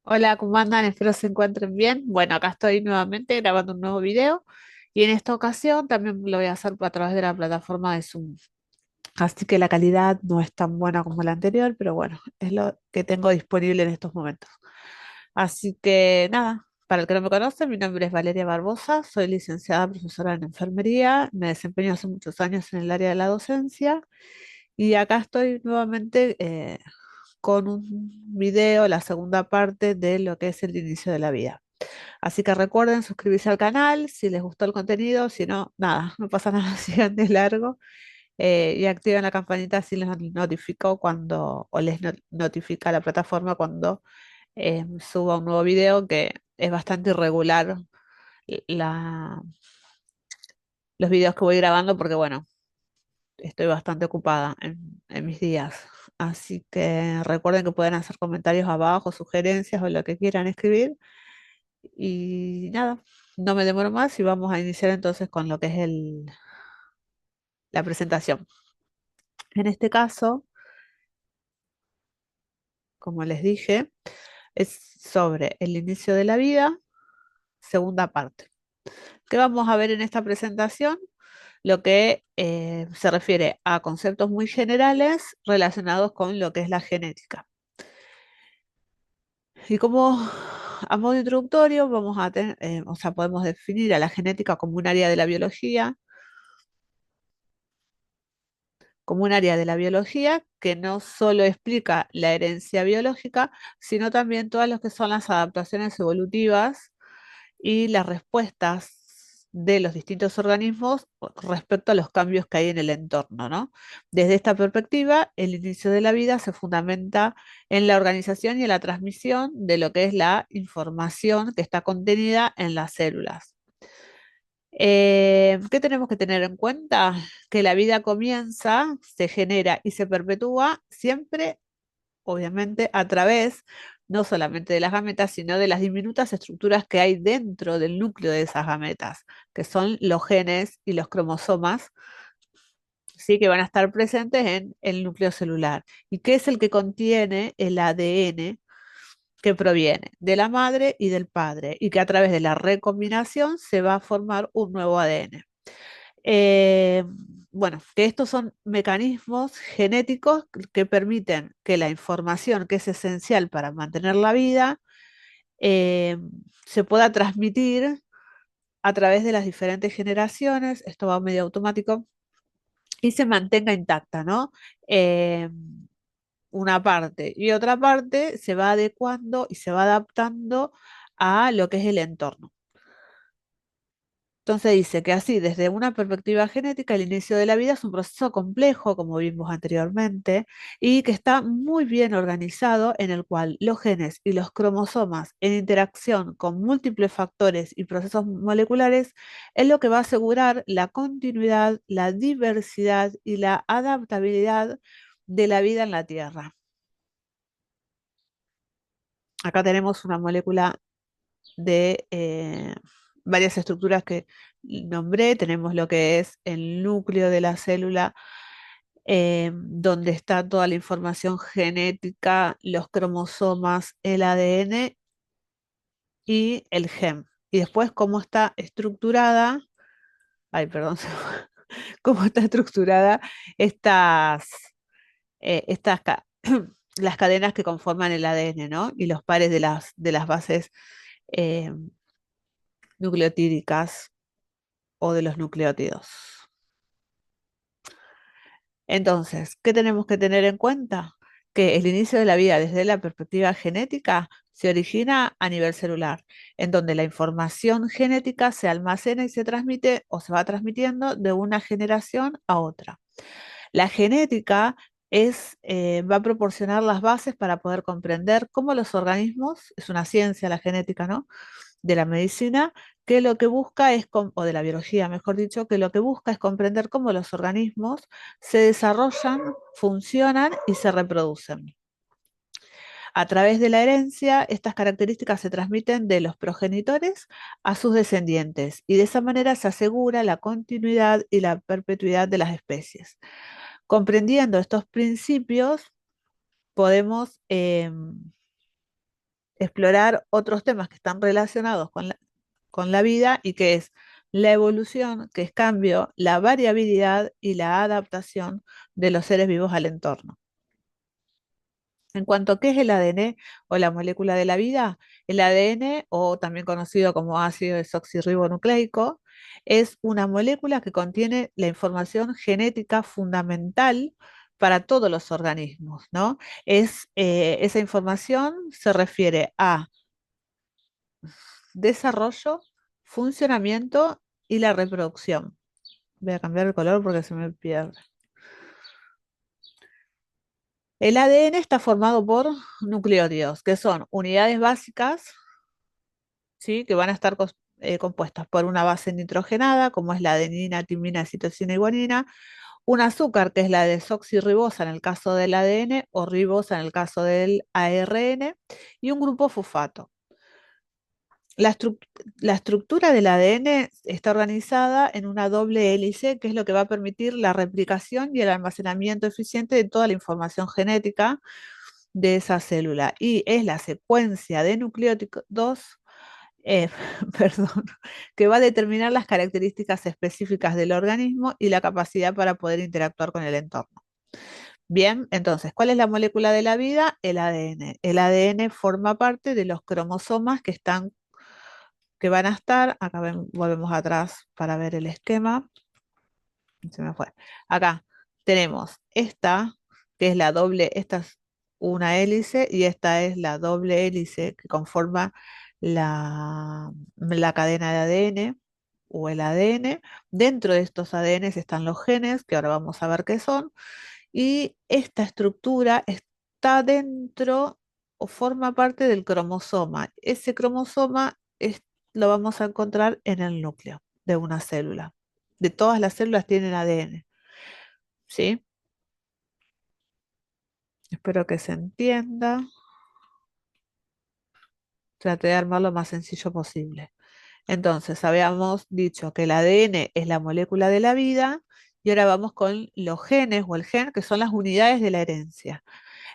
Hola, ¿cómo andan? Espero se encuentren bien. Bueno, acá estoy nuevamente grabando un nuevo video y en esta ocasión también lo voy a hacer a través de la plataforma de Zoom. Así que la calidad no es tan buena como la anterior, pero bueno, es lo que tengo disponible en estos momentos. Así que nada, para el que no me conoce, mi nombre es Valeria Barbosa, soy licenciada profesora en enfermería, me desempeño hace muchos años en el área de la docencia y acá estoy nuevamente con un video, la segunda parte de lo que es el inicio de la vida. Así que recuerden suscribirse al canal si les gustó el contenido, si no, nada, no pasa nada, sigan de largo y activen la campanita si les notifico cuando, o les notifica la plataforma cuando suba un nuevo video, que es bastante irregular la, los videos que voy grabando porque, bueno, estoy bastante ocupada en mis días. Así que recuerden que pueden hacer comentarios abajo, sugerencias o lo que quieran escribir. Y nada, no me demoro más y vamos a iniciar entonces con lo que es la presentación. En este caso, como les dije, es sobre el inicio de la vida, segunda parte. ¿Qué vamos a ver en esta presentación? Lo que se refiere a conceptos muy generales relacionados con lo que es la genética. Y como a modo introductorio, vamos a tener, o sea, podemos definir a la genética como un área de la biología que no solo explica la herencia biológica, sino también todas lo que son las adaptaciones evolutivas y las respuestas de los distintos organismos respecto a los cambios que hay en el entorno, ¿no? Desde esta perspectiva, el inicio de la vida se fundamenta en la organización y en la transmisión de lo que es la información que está contenida en las células. ¿Qué tenemos que tener en cuenta? Que la vida comienza, se genera y se perpetúa siempre, obviamente, a través no solamente de las gametas, sino de las diminutas estructuras que hay dentro del núcleo de esas gametas, que son los genes y los cromosomas, sí, que van a estar presentes en el núcleo celular. ¿Y qué es el que contiene el ADN? Que proviene de la madre y del padre, y que a través de la recombinación se va a formar un nuevo ADN. Eh, bueno, que estos son mecanismos genéticos que permiten que la información que es esencial para mantener la vida eh, se pueda transmitir a través de las diferentes generaciones, esto va medio automático, y se mantenga intacta, ¿no? Eh, una parte y otra parte se va adecuando y se va adaptando a lo que es el entorno. Entonces dice que así, desde una perspectiva genética, el inicio de la vida es un proceso complejo, como vimos anteriormente, y que está muy bien organizado, en el cual los genes y los cromosomas, en interacción con múltiples factores y procesos moleculares, es lo que va a asegurar la continuidad, la diversidad y la adaptabilidad de la vida en la Tierra. Acá tenemos una molécula de varias estructuras que nombré. Tenemos lo que es el núcleo de la célula, donde está toda la información genética, los cromosomas, el ADN y el gen. Y después cómo está estructurada, ay, perdón, cómo está estructurada estas, las cadenas que conforman el ADN, ¿no? Y los pares de las bases eh, nucleotídicas o de los nucleótidos. Entonces, ¿qué tenemos que tener en cuenta? Que el inicio de la vida desde la perspectiva genética se origina a nivel celular, en donde la información genética se almacena y se transmite o se va transmitiendo de una generación a otra. La genética va a proporcionar las bases para poder comprender cómo los organismos, es una ciencia la genética, ¿no? De la medicina, que lo que busca es, o de la biología, mejor dicho, que lo que busca es comprender cómo los organismos se desarrollan, funcionan y se reproducen. A través de la herencia, estas características se transmiten de los progenitores a sus descendientes y de esa manera se asegura la continuidad y la perpetuidad de las especies. Comprendiendo estos principios, podemos explorar otros temas que están relacionados con la vida y que es la evolución, que es cambio, la variabilidad y la adaptación de los seres vivos al entorno. En cuanto a qué es el ADN o la molécula de la vida, el ADN, o también conocido como ácido desoxirribonucleico, es una molécula que contiene la información genética fundamental para todos los organismos, ¿no? Esa información se refiere a desarrollo, funcionamiento y la reproducción. Voy a cambiar el color porque se me pierde. El ADN está formado por nucleótidos, que son unidades básicas, ¿sí? Que van a estar compuestas por una base nitrogenada, como es la adenina, timina, citosina y guanina, un azúcar, que es la desoxirribosa en el caso del ADN o ribosa en el caso del ARN, y un grupo fosfato. La, la estructura del ADN está organizada en una doble hélice, que es lo que va a permitir la replicación y el almacenamiento eficiente de toda la información genética de esa célula. Y es la secuencia de nucleótidos, eh, perdón, que va a determinar las características específicas del organismo y la capacidad para poder interactuar con el entorno. Bien, entonces, ¿cuál es la molécula de la vida? El ADN. El ADN forma parte de los cromosomas que van a estar, acá volvemos atrás para ver el esquema, se me fue. Acá tenemos esta, que es la doble, esta es una hélice y esta es la doble hélice que conforma la cadena de ADN o el ADN. Dentro de estos ADNs están los genes, que ahora vamos a ver qué son, y esta estructura está dentro o forma parte del cromosoma. Ese cromosoma lo vamos a encontrar en el núcleo de una célula. De todas las células tienen ADN, ¿sí? Espero que se entienda. Traté de armar lo más sencillo posible. Entonces, habíamos dicho que el ADN es la molécula de la vida y ahora vamos con los genes o el gen, que son las unidades de la herencia.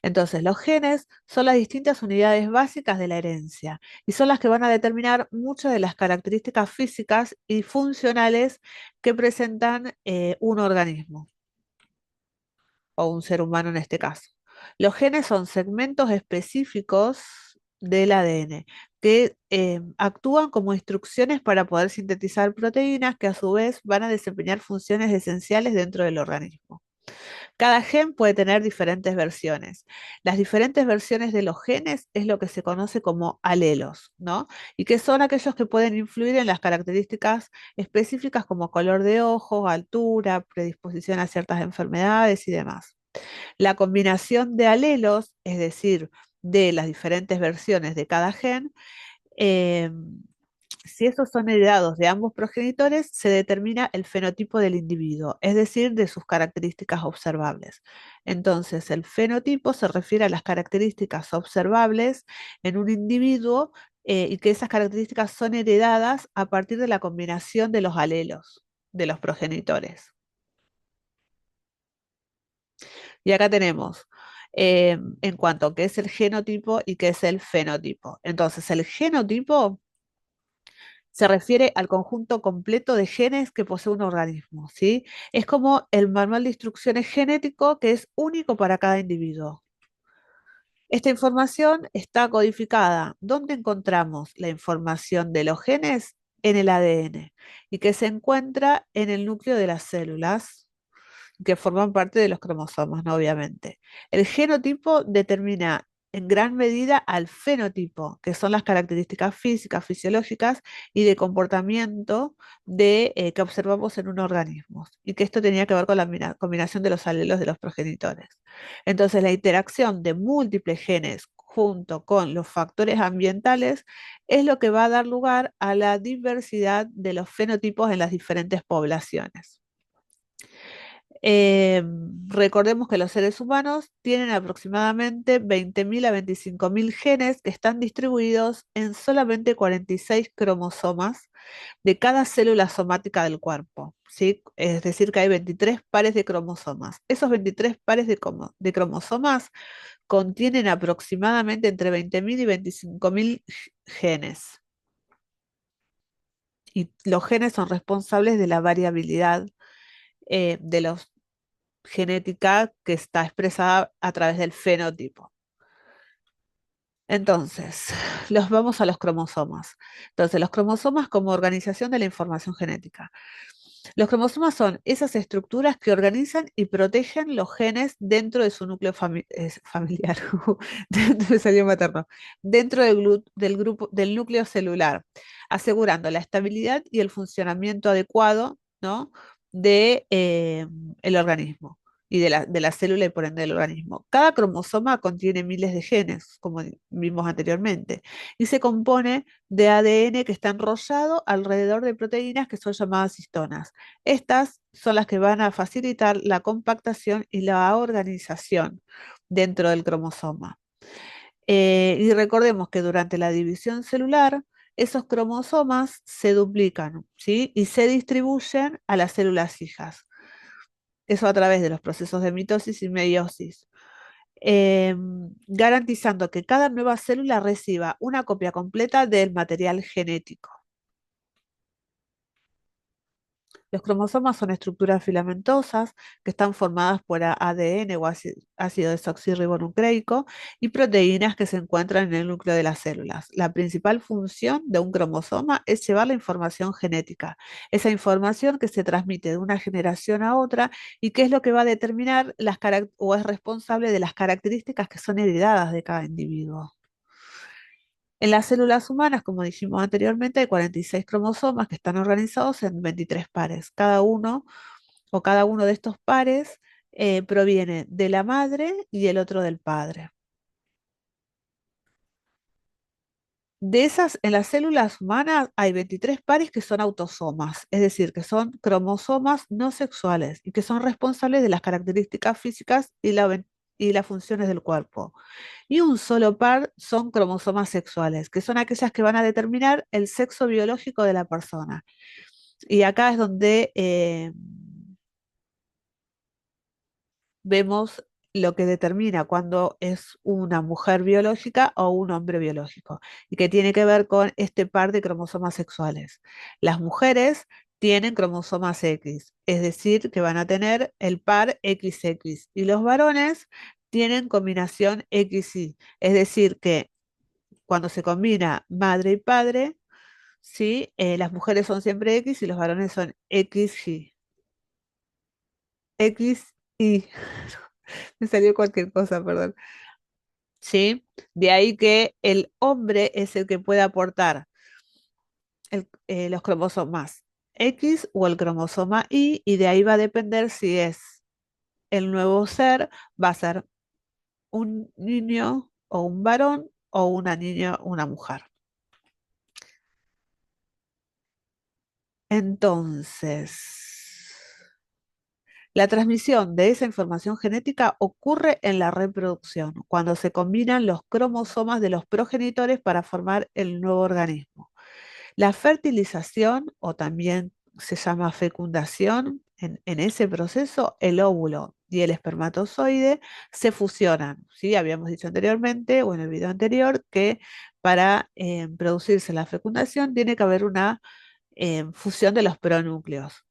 Entonces, los genes son las distintas unidades básicas de la herencia y son las que van a determinar muchas de las características físicas y funcionales que presentan un organismo o un ser humano en este caso. Los genes son segmentos específicos del ADN que actúan como instrucciones para poder sintetizar proteínas que a su vez van a desempeñar funciones esenciales dentro del organismo. Cada gen puede tener diferentes versiones. Las diferentes versiones de los genes es lo que se conoce como alelos, ¿no? Y que son aquellos que pueden influir en las características específicas como color de ojos, altura, predisposición a ciertas enfermedades y demás. La combinación de alelos, es decir, de las diferentes versiones de cada gen, eh, si esos son heredados de ambos progenitores, se determina el fenotipo del individuo, es decir, de sus características observables. Entonces, el fenotipo se refiere a las características observables en un individuo y que esas características son heredadas a partir de la combinación de los alelos de los progenitores. Y acá tenemos en cuanto a qué es el genotipo y qué es el fenotipo. Entonces, el genotipo se refiere al conjunto completo de genes que posee un organismo, ¿sí? Es como el manual de instrucciones genético que es único para cada individuo. Esta información está codificada. ¿Dónde encontramos la información de los genes? En el ADN y que se encuentra en el núcleo de las células que forman parte de los cromosomas, ¿no? Obviamente. El genotipo determina en gran medida al fenotipo, que son las características físicas, fisiológicas y de comportamiento que observamos en un organismo. Y que esto tenía que ver con la combinación de los alelos de los progenitores. Entonces, la interacción de múltiples genes junto con los factores ambientales es lo que va a dar lugar a la diversidad de los fenotipos en las diferentes poblaciones. Eh, Recordemos que los seres humanos tienen aproximadamente 20.000 a 25.000 genes que están distribuidos en solamente 46 cromosomas de cada célula somática del cuerpo, ¿sí? Es decir, que hay 23 pares de cromosomas. Esos 23 pares de cromosomas contienen aproximadamente entre 20.000 y 25.000 genes. Y los genes son responsables de la variabilidad de la genética que está expresada a través del fenotipo. Entonces, los vamos a los cromosomas. Entonces, los cromosomas como organización de la información genética. Los cromosomas son esas estructuras que organizan y protegen los genes dentro de su núcleo familiar, dentro de su materno, dentro del grupo, del núcleo celular, asegurando la estabilidad y el funcionamiento adecuado, ¿no? de el organismo y de la célula y por ende del organismo. Cada cromosoma contiene miles de genes, como vimos anteriormente, y se compone de ADN que está enrollado alrededor de proteínas que son llamadas histonas. Estas son las que van a facilitar la compactación y la organización dentro del cromosoma. Y recordemos que durante la división celular, esos cromosomas se duplican, ¿sí? Y se distribuyen a las células hijas. Eso a través de los procesos de mitosis y meiosis, garantizando que cada nueva célula reciba una copia completa del material genético. Los cromosomas son estructuras filamentosas que están formadas por ADN o ácido desoxirribonucleico y proteínas que se encuentran en el núcleo de las células. La principal función de un cromosoma es llevar la información genética, esa información que se transmite de una generación a otra y que es lo que va a determinar o es responsable de las características que son heredadas de cada individuo. En las células humanas, como dijimos anteriormente, hay 46 cromosomas que están organizados en 23 pares. Cada uno de estos pares proviene de la madre y el otro del padre. De esas, en las células humanas hay 23 pares que son autosomas, es decir, que son cromosomas no sexuales y que son responsables de las características físicas y las funciones del cuerpo. Y un solo par son cromosomas sexuales, que son aquellas que van a determinar el sexo biológico de la persona. Y acá es donde vemos lo que determina cuando es una mujer biológica o un hombre biológico, y que tiene que ver con este par de cromosomas sexuales. Las mujeres tienen cromosomas X, es decir, que van a tener el par XX, y los varones tienen combinación XY, es decir, que cuando se combina madre y padre, ¿sí? Las mujeres son siempre X y los varones son XY. XY. Me salió cualquier cosa, perdón. ¿Sí? De ahí que el hombre es el que puede aportar los cromosomas X o el cromosoma Y de ahí va a depender si es el nuevo ser, va a ser un niño o un varón o una niña o una mujer. Entonces, la transmisión de esa información genética ocurre en la reproducción, cuando se combinan los cromosomas de los progenitores para formar el nuevo organismo. La fertilización, o también se llama fecundación, en ese proceso el óvulo y el espermatozoide se fusionan. ¿Sí? Habíamos dicho anteriormente o en el video anterior que para producirse la fecundación tiene que haber una fusión de los pronúcleos.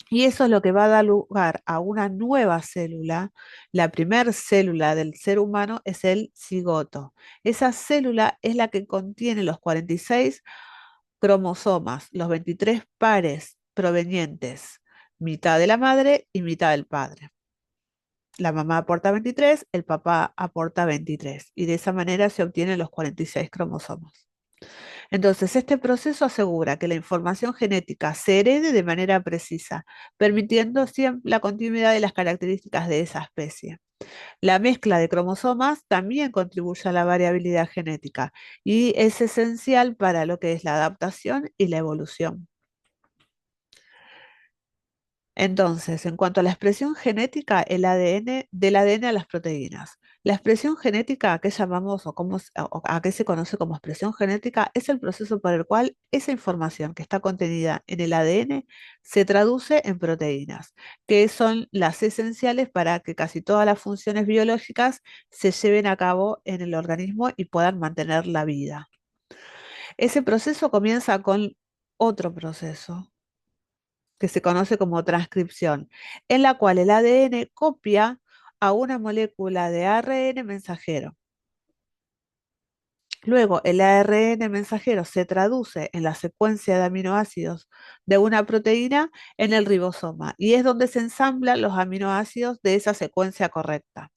Y eso es lo que va a dar lugar a una nueva célula. La primera célula del ser humano es el cigoto. Esa célula es la que contiene los 46 cromosomas, los 23 pares provenientes, mitad de la madre y mitad del padre. La mamá aporta 23, el papá aporta 23 y de esa manera se obtienen los 46 cromosomas. Entonces, este proceso asegura que la información genética se herede de manera precisa, permitiendo siempre la continuidad de las características de esa especie. La mezcla de cromosomas también contribuye a la variabilidad genética y es esencial para lo que es la adaptación y la evolución. Entonces, en cuanto a la expresión genética, del ADN a las proteínas. La expresión genética, que llamamos o a qué se conoce como expresión genética, es el proceso por el cual esa información que está contenida en el ADN se traduce en proteínas, que son las esenciales para que casi todas las funciones biológicas se lleven a cabo en el organismo y puedan mantener la vida. Ese proceso comienza con otro proceso que se conoce como transcripción, en la cual el ADN copia a una molécula de ARN mensajero. Luego, el ARN mensajero se traduce en la secuencia de aminoácidos de una proteína en el ribosoma y es donde se ensamblan los aminoácidos de esa secuencia correcta.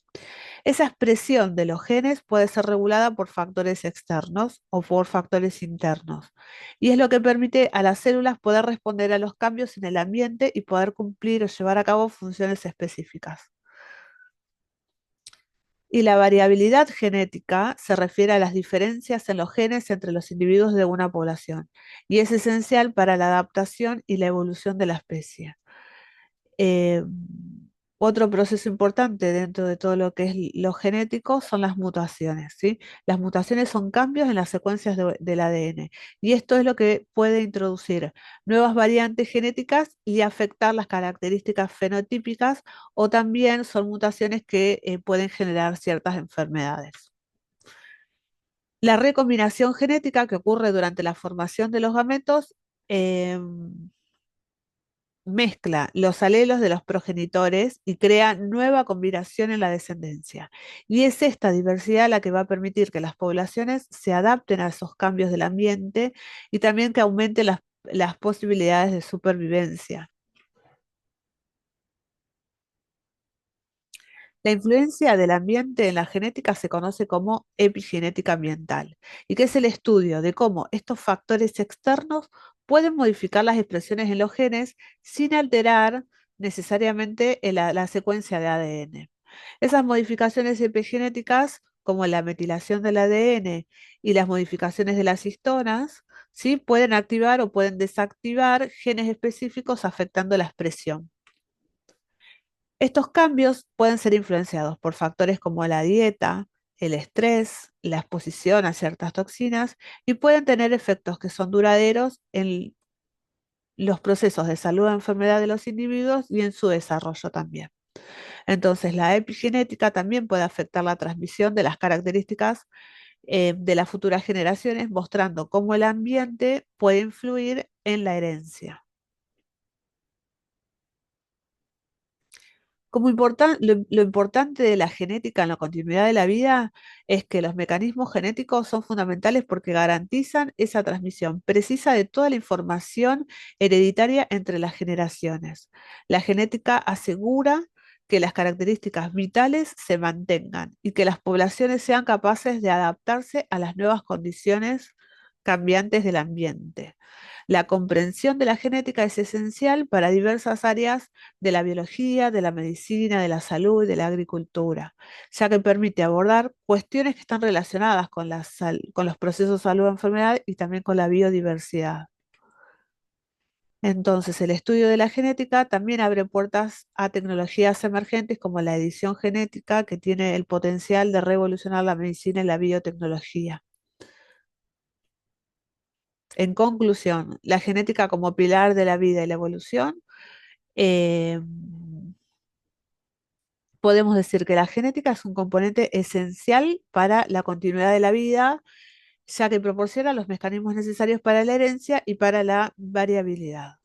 Esa expresión de los genes puede ser regulada por factores externos o por factores internos y es lo que permite a las células poder responder a los cambios en el ambiente y poder cumplir o llevar a cabo funciones específicas. Y la variabilidad genética se refiere a las diferencias en los genes entre los individuos de una población y es esencial para la adaptación y la evolución de la especie. Eh, Otro proceso importante dentro de todo lo que es lo genético son las mutaciones, ¿sí? Las mutaciones son cambios en las secuencias del ADN y esto es lo que puede introducir nuevas variantes genéticas y afectar las características fenotípicas o también son mutaciones que pueden generar ciertas enfermedades. La recombinación genética que ocurre durante la formación de los gametos em, mezcla los alelos de los progenitores y crea nueva combinación en la descendencia. Y es esta diversidad la que va a permitir que las poblaciones se adapten a esos cambios del ambiente y también que aumenten las posibilidades de supervivencia. La influencia del ambiente en la genética se conoce como epigenética ambiental, y que es el estudio de cómo estos factores externos pueden modificar las expresiones en los genes sin alterar necesariamente la secuencia de ADN. Esas modificaciones epigenéticas, como la metilación del ADN y las modificaciones de las histonas, ¿sí? Pueden activar o pueden desactivar genes específicos afectando la expresión. Estos cambios pueden ser influenciados por factores como la dieta, el estrés, la exposición a ciertas toxinas y pueden tener efectos que son duraderos en los procesos de salud o enfermedad de los individuos y en su desarrollo también. Entonces, la epigenética también puede afectar la transmisión de las características de las futuras generaciones, mostrando cómo el ambiente puede influir en la herencia. Lo importante de la genética en la continuidad de la vida es que los mecanismos genéticos son fundamentales porque garantizan esa transmisión precisa de toda la información hereditaria entre las generaciones. La genética asegura que las características vitales se mantengan y que las poblaciones sean capaces de adaptarse a las nuevas condiciones cambiantes del ambiente. La comprensión de la genética es esencial para diversas áreas de la biología, de la medicina, de la salud y de la agricultura, ya que permite abordar cuestiones que están relacionadas con con los procesos de salud-enfermedad y también con la biodiversidad. Entonces, el estudio de la genética también abre puertas a tecnologías emergentes como la edición genética, que tiene el potencial de revolucionar la medicina y la biotecnología. En conclusión, la genética como pilar de la vida y la evolución, eh, podemos decir que la genética es un componente esencial para la continuidad de la vida, ya que proporciona los mecanismos necesarios para la herencia y para la variabilidad.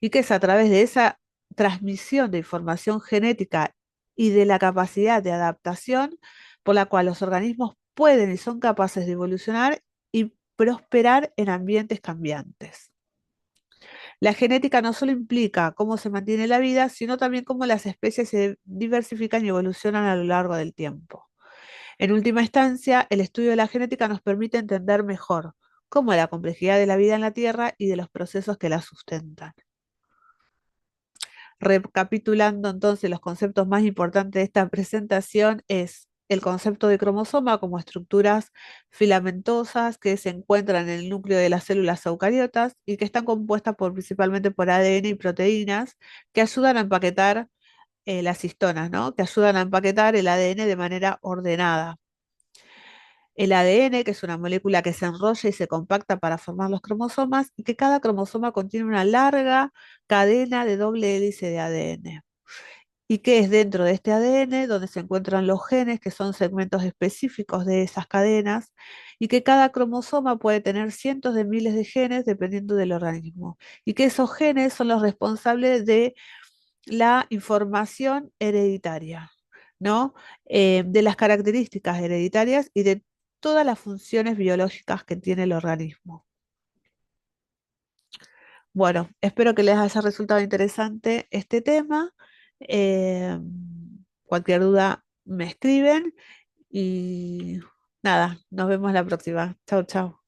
Y que es a través de esa transmisión de información genética y de la capacidad de adaptación por la cual los organismos pueden y son capaces de evolucionar y prosperar en ambientes cambiantes. La genética no solo implica cómo se mantiene la vida, sino también cómo las especies se diversifican y evolucionan a lo largo del tiempo. En última instancia, el estudio de la genética nos permite entender mejor cómo la complejidad de la vida en la Tierra y de los procesos que la sustentan. Recapitulando entonces los conceptos más importantes de esta presentación es el concepto de cromosoma como estructuras filamentosas que se encuentran en el núcleo de las células eucariotas y que están compuestas principalmente por ADN y proteínas que ayudan a empaquetar las histonas, ¿no? Que ayudan a empaquetar el ADN de manera ordenada. El ADN, que es una molécula que se enrolla y se compacta para formar los cromosomas, y que cada cromosoma contiene una larga cadena de doble hélice de ADN. Y que es dentro de este ADN donde se encuentran los genes, que son segmentos específicos de esas cadenas, y que cada cromosoma puede tener cientos de miles de genes dependiendo del organismo. Y que esos genes son los responsables de la información hereditaria, ¿no? De las características hereditarias y de todas las funciones biológicas que tiene el organismo. Bueno, espero que les haya resultado interesante este tema. Eh, Cualquier duda me escriben y nada, nos vemos la próxima. Chau, chau.